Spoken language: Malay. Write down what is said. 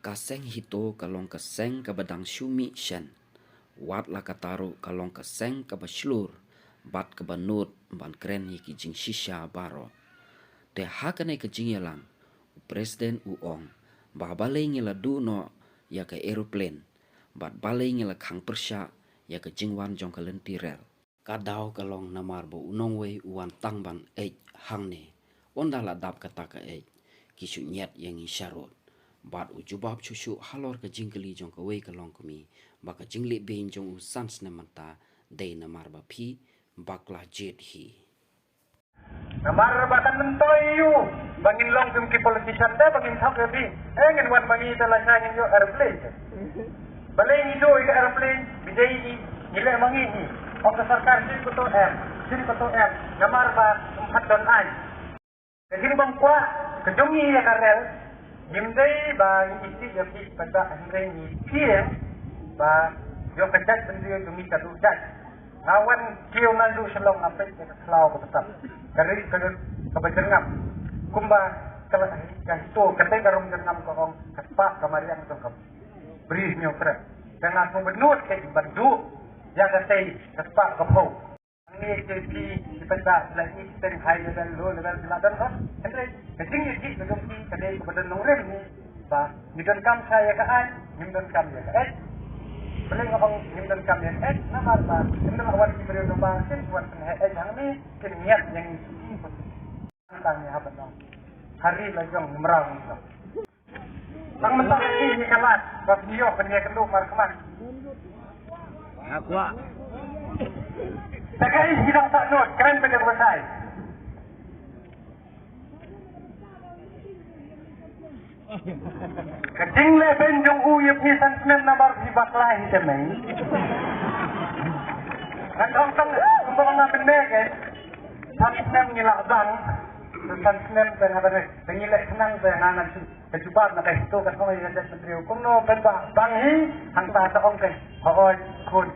Kaseng hito kalong kaseng kabadang syumi shen. Wat la kataru kalong kaseng kabaslur. Bat kabanut ban kren hiki jing shisha baro. Te hakane ke jing yalang. Presiden uong. Ba balai ngila du no ya ke aeroplane. Bat balai ngila kang persya ya ke jingwan jong kalenti rel. Kadau kalong namar bo unongwei uwan tangban eij hangne. Onda la dap kata ka eij. Kisu nyet yang isyarut. Bat ujubab cucu halor ke jingkeli jong ke wei kalong kumi. Baka jingli bein jong usans nemanta day namar bapi baklah jet hi. Namar batan mentoy yu bangin long kum ki politician da bangin thak bi ngin wan bangi talasya ngin yo airplane balai ni do ke airplane bijai nilai mangi ni ok sarkar sin ko to namar ba empat don ai kajing bang kwa kejungi ya karel dimdai ba isi ya pi pada andre ni piem ba yo kajat bendri dumi kadu jan awan kiyo nandu selong apet ke selau betul dari kebejengan kumba kalau itu ketika garung jenam kong kepak kamarian itu ke beri nyokre dengan pembenut ke bandu jaga tei kepak kepau ini jadi dipenda lagi dari high level low level selatan kan andre kecing ini gedung ki kedai kebejen nurem ni ba nidon kam saya kaan nidon kam ya kaan Beli ngomong himdan kami namar ba himdan awan di beri domba sin buat yang ini niat yang ikut tentangnya apa dong hari lajong merang itu bang mentang ini kelas bang dia kena kenduk markeman aku tak kali sidang tak not keren pada besar Kecing le benjong uyep ni sansmen namar di baklah hitamai. Kadang tang kumpul ngapen mege. Sansmen ngilak bang. Sansmen bengaban pengilek senang benganan su. Kejubat nak itu kan kau yang jadi menteri hukum no bang hi hang ta ta ong kan. Hoi kun